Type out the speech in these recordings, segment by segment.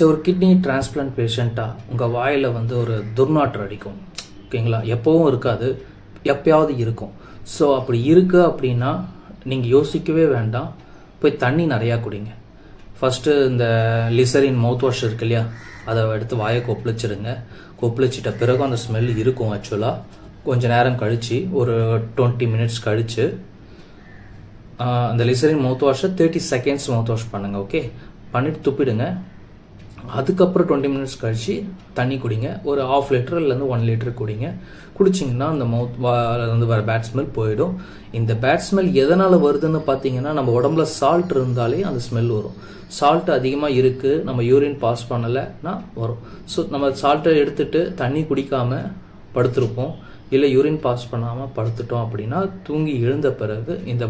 ஒரு kidney transplant பேஷண்ட்டாக உங்கள் வாயில் வந்து ஒரு துர்நாற்றம் அடிக்கும். ஓகேங்களா? எப்போவும் இருக்காது, எப்பயாவது இருக்கும். ஸோ அப்படி இருக்கு அப்படின்னா நீங்கள் யோசிக்கவே வேண்டாம், போய் தண்ணி நிறையா குடிங்க. ஃபஸ்ட்டு இந்த லிசரின் மவுத் வாஷ் இருக்கு இல்லையா, அதை எடுத்து வாயை கொப்பளிச்சிடுங்க. கொப்பளிச்சிட்ட பிறகு அந்த ஸ்மெல் இருக்கும். ஆக்சுவலாக கொஞ்சம் நேரம் கழித்து, ஒரு 20 மினிட்ஸ் கழித்து அந்த லிசரின் மவுத் வாஷை 30 செகண்ட்ஸ் மவுத் வாஷ் பண்ணுங்கள். ஓகே, பண்ணிவிட்டு துப்பிடுங்க. அதுக்கப்புறம் 20 மினிட்ஸ் கழிச்சு தண்ணி குடிங்க. ஒரு 1/2 லிட்டர்லேருந்து 1 லிட்டர் குடிங்க. குடிச்சிங்கன்னா அந்த வந்து வர பேட் ஸ்மெல் போயிடும். இந்த பேட் ஸ்மெல் எதனால் வருதுன்னு பார்த்தீங்கன்னா, நம்ம உடம்புல சால்ட் இருந்தாலே அந்த ஸ்மெல் வரும். சால்ட் அதிகமாக இருக்குது, நம்ம யூரின் பாஸ் பண்ணலைன்னா வரும். ஸோ நம்ம சால்ட்டை எடுத்துகிட்டு தண்ணி குடிக்காமல் படுத்திருப்போம், இல்லை யூரின் பாஸ் பண்ணாமல் படுத்துட்டோம் அப்படின்னா தூங்கி எழுந்த பிறகு இந்த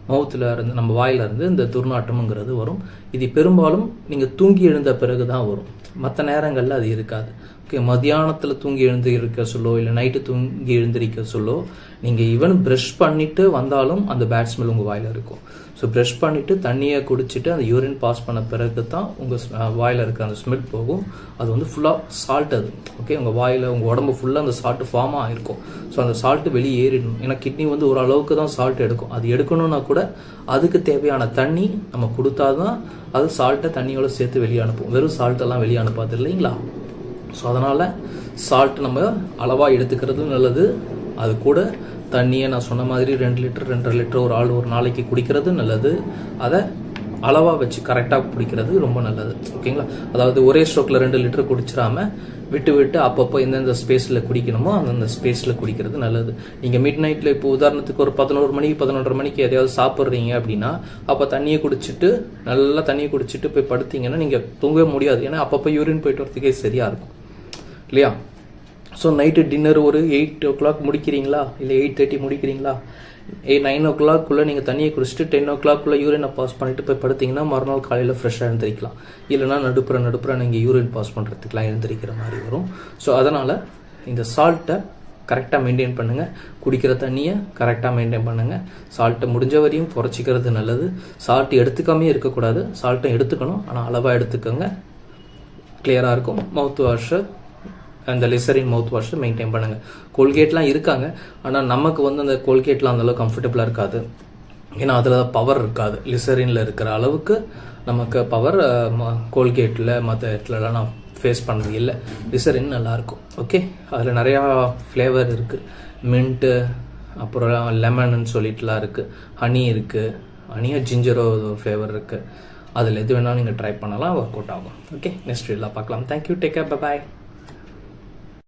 மவுத்தில் இருந்து, நம்ம வாயிலிருந்து இந்த துர்நாற்றம்ங்கிறது வரும். இது பெரும்பாலும் நீங்கள் தூங்கி எழுந்த பிறகு தான் வரும், மற்ற நேரங்களில் அது இருக்காது. ஓகே, மத்தியானத்தில் தூங்கி எழுந்து இருக்க சொல்லோ, இல்லை நைட்டு தூங்கி எழுந்திருக்க சொல்லோ, நீங்கள் ஈவன் ப்ரஷ் பண்ணிவிட்டு வந்தாலும் அந்த பேட் ஸ்மெல் உங்கள் வாயில் இருக்கும். ஸோ ப்ரஷ் பண்ணிவிட்டு தண்ணியை குடிச்சிட்டு அந்த யூரின் பாஸ் பண்ண பிறகு தான் உங்கள் வாயில் இருக்க அந்த ஸ்மெல் போகும். அது வந்து ஃபுல்லாக சால்ட். அது ஓகே, உங்கள் வாயில், உங்கள் உடம்பு ஃபுல்லாக அந்த சால்ட்டு ஃபார்ம் ஆகிருக்கும். ஸோ அந்த சால்ட்டு வெளியே ஏறிடணும். ஏன்னா கிட்னி வந்து ஓரளவுக்கு தான் சால்ட் எடுக்கும். அது எடுக்கணும்னா கூட அதுக்கு தேவையான தண்ணி நம்ம கொடுத்தா தான் அது சால்ட்டை தண்ணியோட சேர்த்து வெளியே அனுப்பும். வெறும் சால்ட்டெல்லாம் வெளியே அனுப்பாது இல்லைங்களா? ஸோ அதனால் சால்ட் நம்ம அளவாக எடுத்துக்கிறது நல்லது. அது கூட தண்ணியை நான் சொன்ன மாதிரி 2 லிட்டர் 2.5 லிட்டர் ஒரு நாளைக்கு குடிக்கிறது நல்லது. அதை அளவாக வச்சு கரெக்டாக குடிக்கிறது ரொம்ப நல்லது. ஓகேங்களா? அதாவது ஒரே ஸ்ட்ரோக்கில் 2 லிட்டர் குடிச்சிடாமல் விட்டு அப்பப்போ எந்தெந்த ஸ்பேஸில் குடிக்கணுமோ அந்தந்த ஸ்பேஸில் குடிக்கிறது நல்லது. நீங்கள் மிட் நைட்டில் இப்போ உதாரணத்துக்கு ஒரு 11 மணிக்கு 11:30 மணிக்கு எதையாவது சாப்பிட்றீங்க அப்படின்னா, அப்போ தண்ணியை குடிச்சிட்டு, நல்லா தண்ணியை குடிச்சிட்டு போய் படுத்தீங்கன்னா நீங்கள் தூங்கவே முடியாது. ஏன்னா அப்பப்போ யூரின் போயிட்டு வரதுக்கே சரியாக இருக்கும் இல்லையா? ஸோ நைட்டு டின்னர் ஒரு 8 o'clock முடிக்கிறீங்களா, இல்லை 8:30 முடிக்கிறீங்களா, 9 o'clock நீங்கள் தண்ணியை குடிச்சிட்டு 10 o'clock யூரினை பாஸ் பண்ணிட்டு போய் படுத்திங்கன்னா மறுநாள் காலையில் ஃப்ரெஷ்ஷாக எழுந்திரிக்கலாம். இல்லைனா நடுப்புற நீங்கள் யூரின் பாஸ் பண்ணுறதுக்கெலாம் எழுந்திரிக்கிற மாதிரி வரும். ஸோ அதனால் இந்த சால்ட்டை கரெக்டாக மெயின்டைன் பண்ணுங்கள். குடிக்கிற தண்ணியை கரெக்டாக மெயின்டைன் பண்ணுங்கள். சால்ட்டை முடிஞ்ச வரையும் குறைச்சிக்கிறது நல்லது. சால்ட்டு எடுத்துக்காமே இருக்கக்கூடாது, சால்ட்டை எடுத்துக்கணும், ஆனால் அளவாக எடுத்துக்கோங்க. கிளியராக இருக்கும். மவுத் வாஷை, அந்த லிசரின் மவுத் வாஷை மெயின்டைன் பண்ணுங்கள். கோல்கேட்லாம் இருக்காங்க, ஆனால் நமக்கு வந்து அந்த கோல்கேட்லாம் அந்தளவுக்கு கம்ஃபர்டபுளாக இருக்காது. ஏன்னா அதில் பவர் இருக்காது. லிசரினில் இருக்கிற அளவுக்கு நமக்கு பவர் கோல்கேட்டில் மற்ற இடத்துலலாம் நான் ஃபேஸ் பண்ணது இல்லை. லிசரின் நல்லாயிருக்கும். ஓகே, அதில் நிறையா ஃப்ளேவர் இருக்குது. மின்ட்டு, அப்புறம் லெமன்னு சொல்லிட்டுலாம் இருக்குது. ஹனி இருக்குது, ஹனியோ ஜிஞ்சரோ ஃப்ளேவர் இருக்குது. அதில் எது வேணாலும் நீங்கள் ட்ரை பண்ணலாம், ஒர்க் அவுட் ஆகும். ஓகே, நெக்ஸ்ட் வீடியோவில் பார்க்கலாம். Thank you, take care, bye bye.